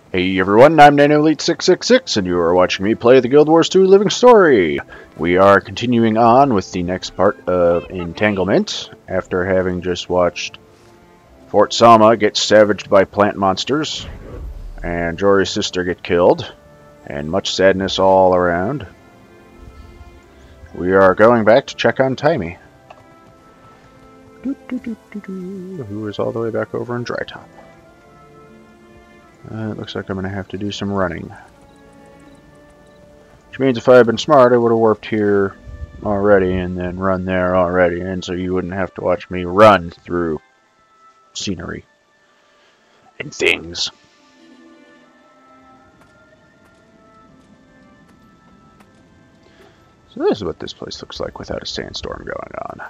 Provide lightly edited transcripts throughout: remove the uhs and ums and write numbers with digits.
Hey everyone, I'm NanoElite666 and you are watching me play the Guild Wars 2 Living Story. We are continuing on with the next part of Entanglement after having just watched Fort Sama get savaged by plant monsters and Jory's sister get killed and much sadness all around. We are going back to check on Taimi, who is all the way back over in Dry Top. It looks like I'm going to have to do some running. Which means if I had been smart, I would have warped here already and then run there already, and so you wouldn't have to watch me run through scenery and things. So this is what this place looks like without a sandstorm going on.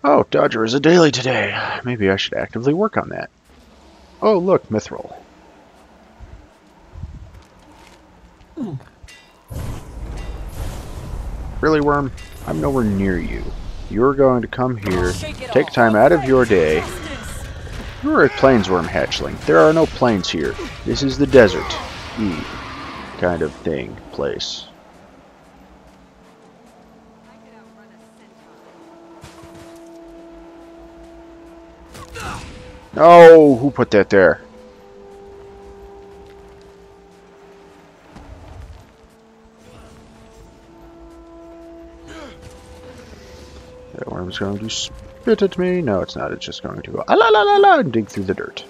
Oh, Dodger is a daily today. Maybe I should actively work on that. Oh, look, Mithril. Really, Worm? I'm nowhere near you. You're going to come here, take time out of your day. You're a Planesworm hatchling. There are no plains here. This is the desert. Kind of thing, place. Oh, who put that there? That worm's going to spit at me. No, it's not. It's just going to go ah, la la la la and dig through the dirt.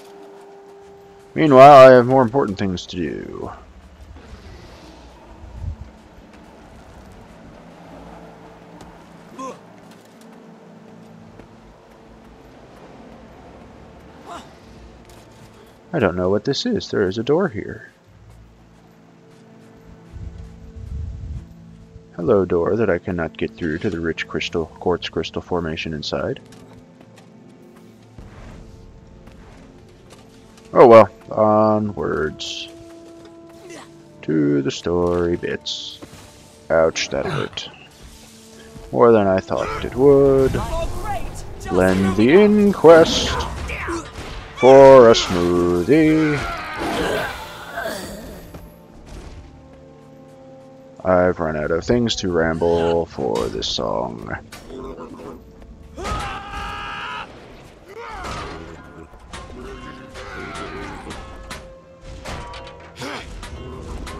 Meanwhile, I have more important things to do. I don't know what this is. There is a door here. Hello, door that I cannot get through to the rich quartz crystal formation inside. Oh well, onwards to the story bits. Ouch, that hurt. More than I thought it would. Blend the inquest for a smoothie. I've run out of things to ramble for this song.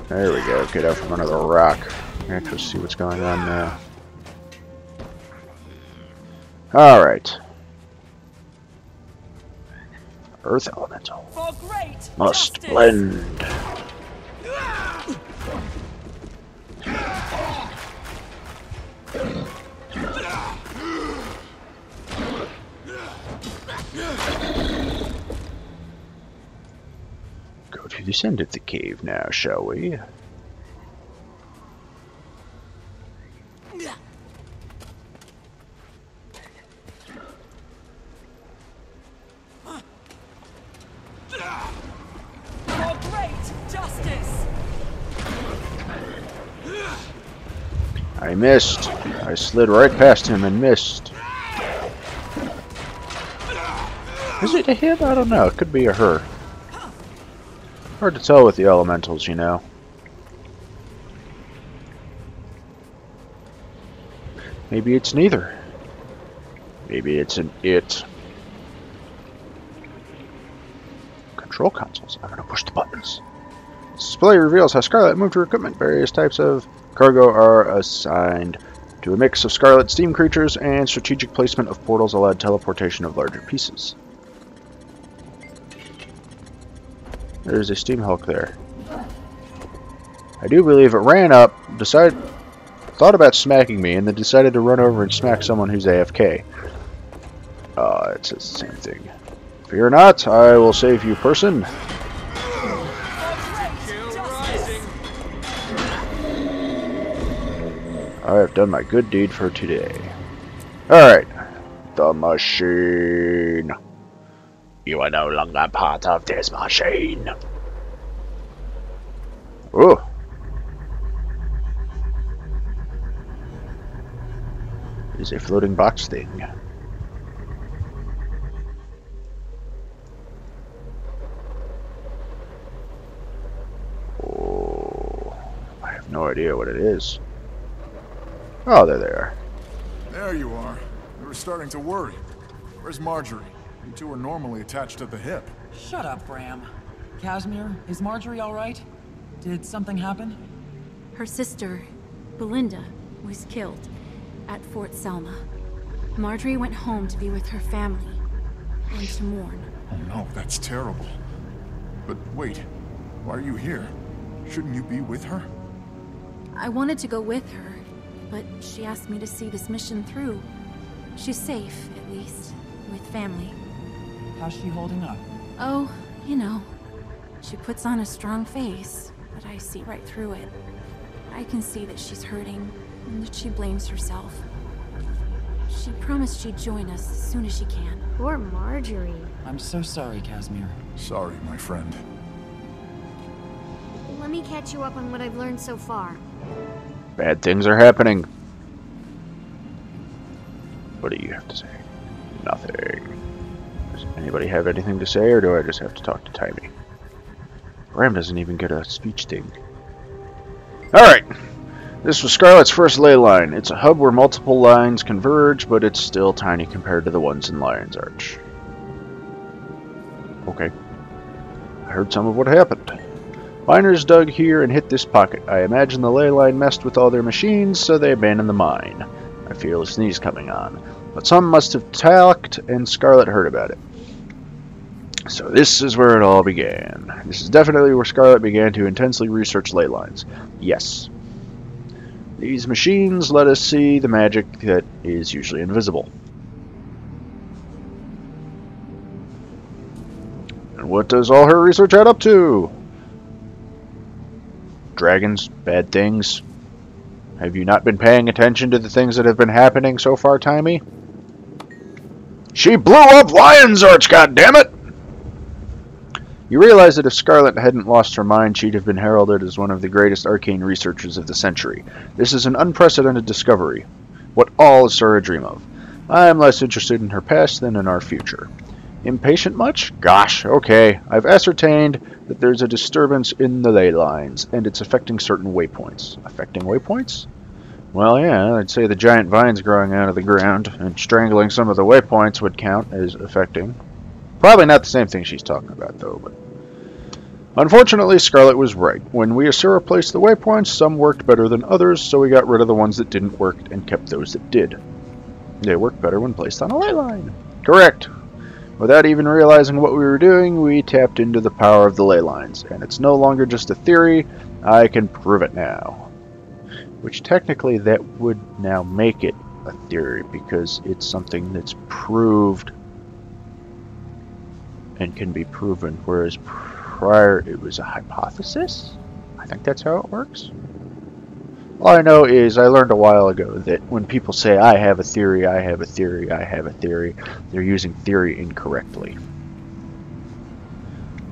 There we go, get out from under the rock. Actually see what's going on now. Alright. Earth Elemental. Must blend. Go to this end of the cave now, shall we? I missed. I slid right past him and missed. Is it a him? I don't know. It could be a her. Hard to tell with the elementals, you know. Maybe it's neither. Maybe it's an it. Control consoles. I'm gonna push the buttons. Display reveals how Scarlet moved her equipment. Various types of cargo are assigned to a mix of Scarlet steam creatures, and strategic placement of portals allowed teleportation of larger pieces. There's a steam hulk there. I do believe it ran up, thought about smacking me, and then decided to run over and smack someone who's AFK. It's the same thing. Fear not, I will save you, person. I have done my good deed for today. Alright. The machine. You are no longer part of this machine. Oh. It is a floating box thing. idea what it is. Oh, there they are. There you are. We were starting to worry. Where's Marjorie? You two are normally attached at the hip. Shut up, Bram. Casimir, is Marjorie all right? Did something happen? Her sister, Belinda, was killed at Fort Selma. Marjorie went home to be with her family and to mourn. Oh no, that's terrible. But wait, why are you here? Shouldn't you be with her? I wanted to go with her, but she asked me to see this mission through. She's safe, at least, with family. How's she holding up? Oh, you know. She puts on a strong face, but I see right through it. I can see that she's hurting, and that she blames herself. She promised she'd join us as soon as she can. Poor Marjorie. I'm so sorry, Casimir. Sorry, my friend. Let me catch you up on what I've learned so far. Bad things are happening. What do you have to say? Nothing. Does anybody have anything to say, or do I just have to talk to Taimi? Bram doesn't even get a speech thing. Alright. This was Scarlet's first ley line. It's a hub where multiple lines converge, but it's still tiny compared to the ones in Lion's Arch. Okay. I heard some of what happened. Miners dug here and hit this pocket. I imagine the ley line messed with all their machines, so they abandoned the mine. I feel a sneeze coming on. But some must have talked, and Scarlet heard about it. So this is where it all began. This is definitely where Scarlet began to intensely research ley lines. Yes. These machines let us see the magic that is usually invisible. And what does all her research add up to? Dragons, bad things. Have you not been paying attention to the things that have been happening so far, Taimi? She blew up Lion's Arch, goddammit! You realize that if Scarlet hadn't lost her mind, she'd have been heralded as one of the greatest arcane researchers of the century. This is an unprecedented discovery. What all is Sora dream of. I am less interested in her past than in our future. Impatient much? Gosh, okay. I've ascertained that there's a disturbance in the ley lines, and it's affecting certain waypoints. Affecting waypoints? Well, yeah, I'd say the giant vines growing out of the ground and strangling some of the waypoints would count as affecting. Probably not the same thing she's talking about, though, but... Unfortunately, Scarlet was right. When we Asura placed the waypoints, some worked better than others, so we got rid of the ones that didn't work and kept those that did. They worked better when placed on a ley line. Correct. Without even realizing what we were doing, we tapped into the power of the ley lines, and it's no longer just a theory, I can prove it now. Which technically that would now make it a theory, because it's something that's proved and can be proven, whereas prior it was a hypothesis? I think that's how it works. All I know is I learned a while ago that when people say I have a theory, I have a theory, I have a theory, they're using theory incorrectly.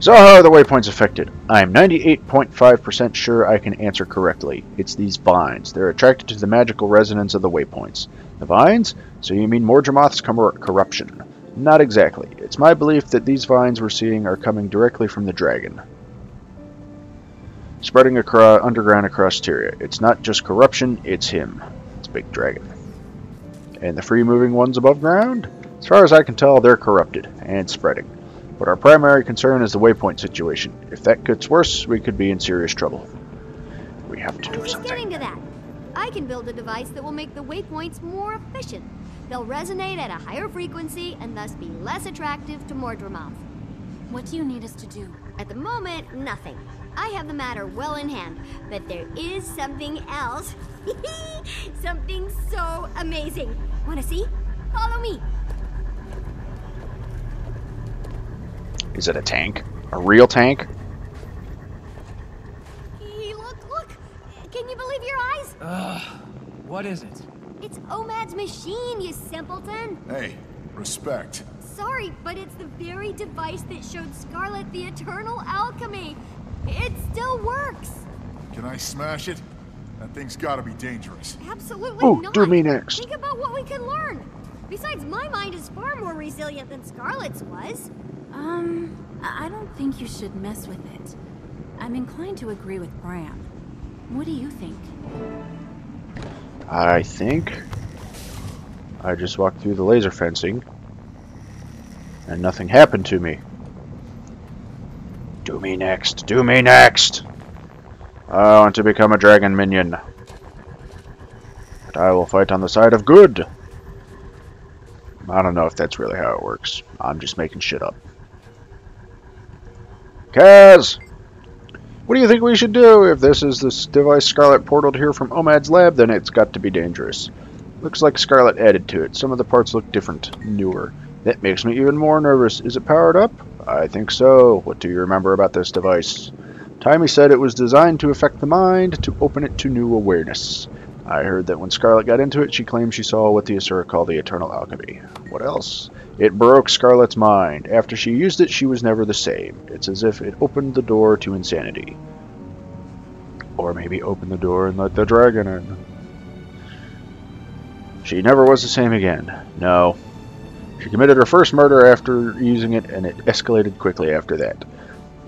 So how are the waypoints affected? I'm 98.5% sure I can answer correctly. It's these vines. They're attracted to the magical resonance of the waypoints. The vines? So you mean Mordramoth's corruption? Not exactly. It's my belief that these vines we're seeing are coming directly from the dragon. Spreading underground across Tyria. It's not just corruption, it's him. It's Big Dragon. And the free-moving ones above ground? As far as I can tell, they're corrupted and spreading. But our primary concern is the waypoint situation. If that gets worse, we could be in serious trouble. We have to do something. Just getting to that. I can build a device that will make the waypoints more efficient. They'll resonate at a higher frequency and thus be less attractive to Mordramoth. What do you need us to do? At the moment, nothing. I have the matter well in hand, but there is something else. Something so amazing. Wanna see? Follow me. Is it a tank? A real tank? Hey, look! Can you believe your eyes? What is it? It's Omad's machine, you simpleton. Hey, respect. Sorry, but it's the very device that showed Scarlet the eternal alchemy. It still works. Can I smash it? That thing's gotta be dangerous. Absolutely Ooh, not. do me next. Think about what we can learn. Besides, my mind is far more resilient than Scarlet's was. I don't think you should mess with it. I'm inclined to agree with Bram. What do you think? I think I just walked through the laser fencing and nothing happened to me. Do me next. Do me next. I want to become a dragon minion. But I will fight on the side of good. I don't know if that's really how it works. I'm just making shit up. Kaz! What do you think we should do? If this is this device Scarlet portaled here from Omad's lab, then it's got to be dangerous. Looks like Scarlet added to it. Some of the parts look different, newer. That makes me even more nervous. Is it powered up? I think so. What do you remember about this device? Taimi said it was designed to affect the mind, to open it to new awareness. I heard that when Scarlet got into it, she claimed she saw what the Asura call the eternal alchemy. What else? It broke Scarlet's mind. After she used it, she was never the same. It's as if it opened the door to insanity. Or maybe open the door and let the dragon in. She never was the same again. No. She committed her first murder after using it, and it escalated quickly after that.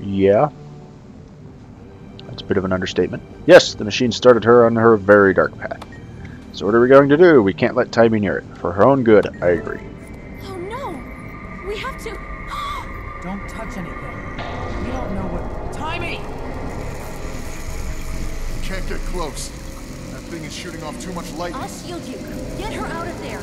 Yeah. That's a bit of an understatement. Yes, the machine started her on her very dark path. So what are we going to do? We can't let Taimi near it. For her own good, I agree. Oh no! We have to... Don't touch anything. We don't know what... Taimi! Can't get close. That thing is shooting off too much light. I'll shield you. Get her out of there.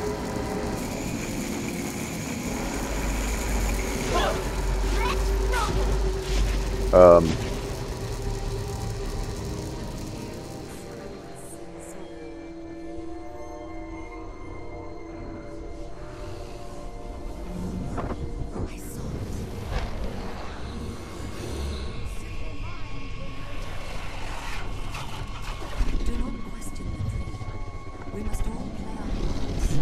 Do not question the dream. We must all play our parts.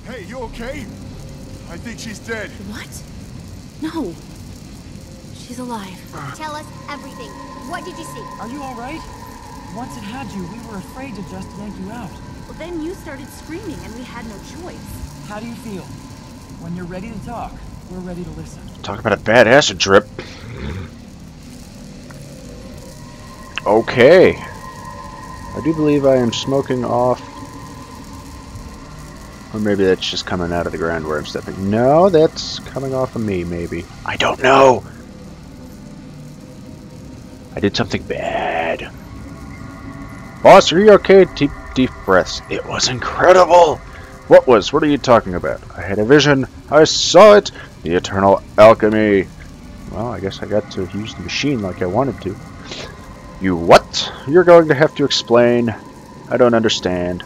Hey, you okay? I think she's dead. What? No. She's alive. Tell us everything. What did you see? Are you alright? Once it had you, we were afraid to just yank you out. Well, then you started screaming and we had no choice. How do you feel? When you're ready to talk, we're ready to listen. Talk about a bad acid trip. Okay. I do believe I am smoking off. Or maybe that's just coming out of the ground where I'm stepping. No, that's coming off of me, maybe. I don't know. I did something bad. Boss, are you okay? Deep breaths. It was incredible. What was? What are you talking about? I had a vision. I saw it. The eternal alchemy. Well, I guess I got to use the machine like I wanted to. You what? You're going to have to explain. I don't understand.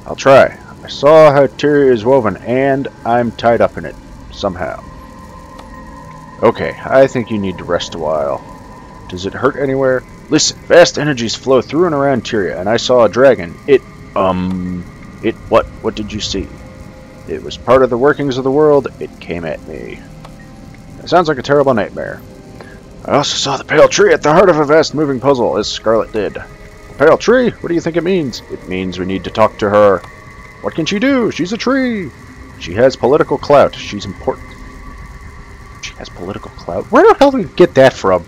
I'll try. I saw how Tyria is woven, and I'm tied up in it. Somehow. Okay, I think you need to rest a while. Does it hurt anywhere? Listen, vast energies flow through and around Tyria, and I saw a dragon. What? What did you see? It was part of the workings of the world. It came at me. It sounds like a terrible nightmare. I also saw the pale tree at the heart of a vast moving puzzle, as Scarlet did. The pale tree? What do you think it means? It means we need to talk to her. What can she do? She's a tree. She has political clout. She's important. She has political clout? Where the hell did we get that from?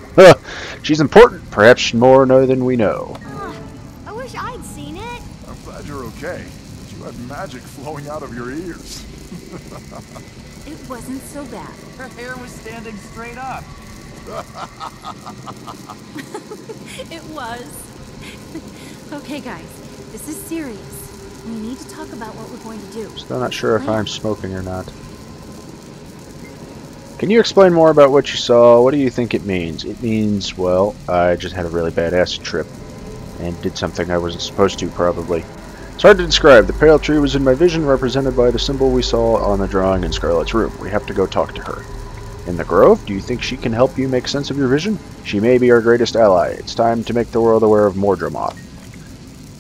She's important. Perhaps more than we know. I wish I'd seen it. I'm glad you're okay. But you had magic flowing out of your ears. It wasn't so bad. Her hair was standing straight up. It was. Okay, guys, this is serious. We need to talk about what we're going to do. Still not sure if I'm smoking or not. Can you explain more about what you saw? What do you think it means? It means, well, I just had a really bad acid trip. And did something I wasn't supposed to, probably. It's hard to describe. The pale tree was in my vision, represented by the symbol we saw on the drawing in Scarlet's room. We have to go talk to her. In the Grove? Do you think she can help you make sense of your vision? She may be our greatest ally. It's time to make the world aware of Mordramoth.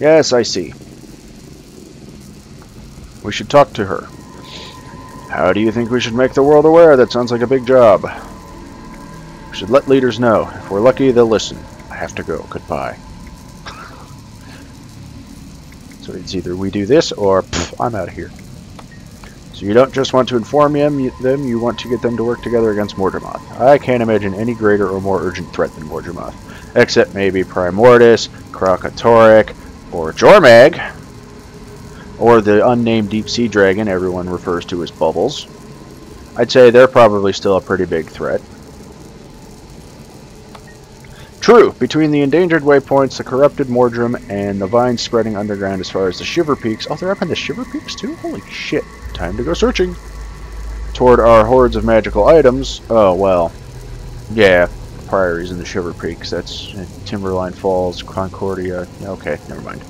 Yes, I see. We should talk to her. How do you think we should make the world aware? That sounds like a big job. We should let leaders know. If we're lucky, they'll listen. I have to go. Goodbye. So it's either we do this or pff, I'm out of here. So you don't just want to inform them, you want to get them to work together against Mordramoth. I can't imagine any greater or more urgent threat than Mordramoth. Except maybe Primordus, Krakatorik, or Jormag. Or the unnamed deep sea dragon everyone refers to as Bubbles. I'd say they're probably still a pretty big threat. True, between the endangered waypoints, the corrupted Mordrum, and the vines spreading underground as far as the Shiver Peaks. Oh, they're up in the Shiver Peaks too? Holy shit. Time to go searching. Toward our hordes of magical items. Oh, well. Yeah, Priories in the Shiver Peaks. That's Timberline Falls, Concordia. Okay, never mind.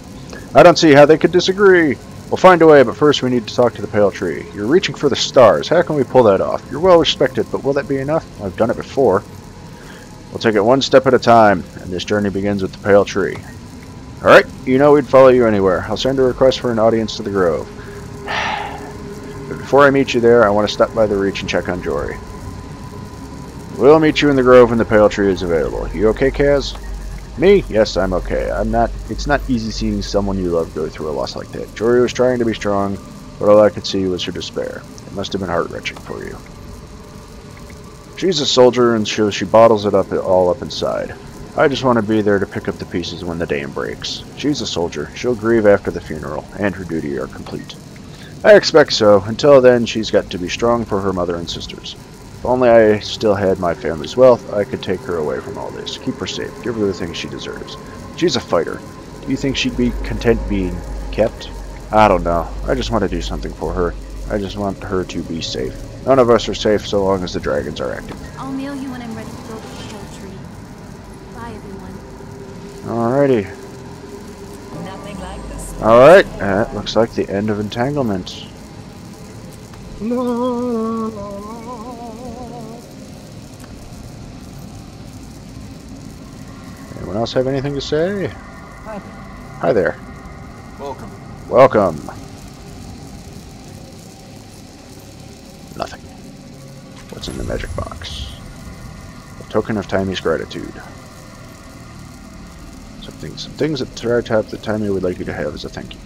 I don't see how they could disagree. We'll find a way, but first we need to talk to the Pale Tree. You're reaching for the stars. How can we pull that off? You're well respected, but will that be enough? I've done it before. We'll take it one step at a time, and this journey begins with the Pale Tree. Alright, you know we'd follow you anywhere. I'll send a request for an audience to the Grove. But before I meet you there, I want to stop by the Reach and check on Jory. We'll meet you in the Grove when the Pale Tree is available. You okay, Kaz? Me? Yes, I'm okay. It's not easy seeing someone you love go through a loss like that. Jory was trying to be strong, but all I could see was her despair. It must have been heart-wrenching for you. She's a soldier, and she bottles it up all up inside. I just want to be there to pick up the pieces when the dam breaks. She's a soldier. She'll grieve after the funeral, and her duty are complete. I expect so. Until then, she's got to be strong for her mother and sisters. If only I still had my family's wealth, I could take her away from all this. Keep her safe. Give her the things she deserves. She's a fighter. Do you think she'd be content being kept? I don't know. I just want to do something for her. I just want her to be safe. None of us are safe so long as the dragons are active. I'll mail you when I'm ready to go to the Pale Tree. Bye, everyone. Alrighty. Nothing like this. Alright, that looks like the end of Entanglement. Anyone else have anything to say? Hi. Hi there. Welcome. Welcome. Nothing. What's in the magic box? A token of Taimi's gratitude. Some things that Triatop that Taimi would like you to have as a thank you.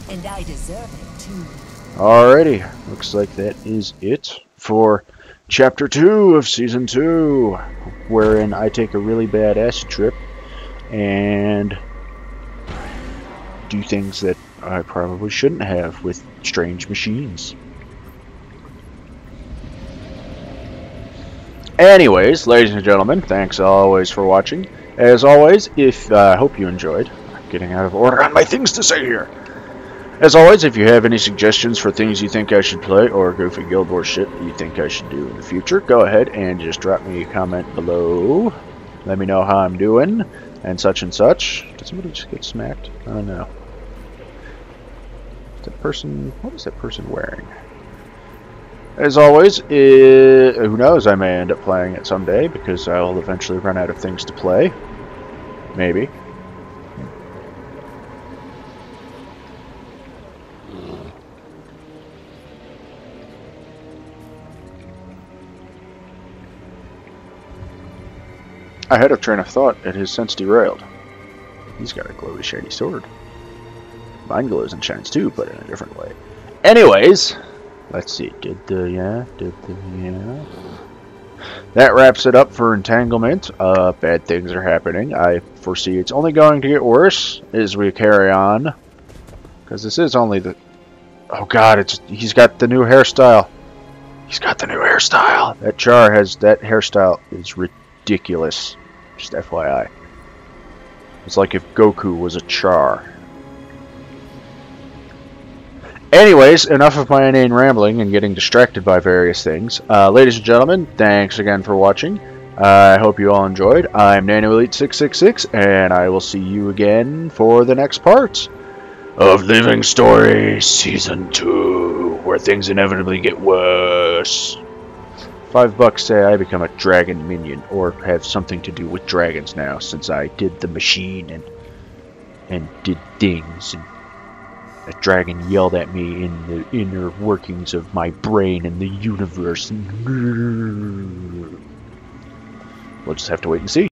And I deserve it too. Alrighty, looks like that is it for Chapter 2 of Season 2, wherein I take a really bad acid trip and do things that I probably shouldn't have with strange machines. Anyways, ladies and gentlemen, thanks always for watching. As always, I hope you enjoyed. I'm getting out of order on my things to say here. As always, if you have any suggestions for things you think I should play or goofy Guild Wars shit you think I should do in the future, go ahead and just drop me a comment below. Let me know how I'm doing and such and such. Did somebody just get smacked? I don't know. What is that person wearing? As always, who knows, I may end up playing it someday because I'll eventually run out of things to play. Maybe. I had a train of thought, and his sense derailed. He's got a glowy, shiny sword. Mine glows and shines too, but in a different way. Anyways, let's see. That wraps it up for Entanglement. Bad things are happening. I foresee it's only going to get worse as we carry on. Because this is only the... Oh god, he's got the new hairstyle. He's got the new hairstyle. That Char has... That hairstyle is ridiculous. Just FYI. It's like if Goku was a Char. Anyways, enough of my inane rambling and getting distracted by various things. Ladies and gentlemen, thanks again for watching. I hope you all enjoyed. I'm NanoElite666, and I will see you again for the next part of Living Story Season 2, where things inevitably get worse. $5 say I become a dragon minion, or have something to do with dragons now, since I did the machine and and did things, and that dragon yelled at me in the inner workings of my brain and the universe. We'll just have to wait and see.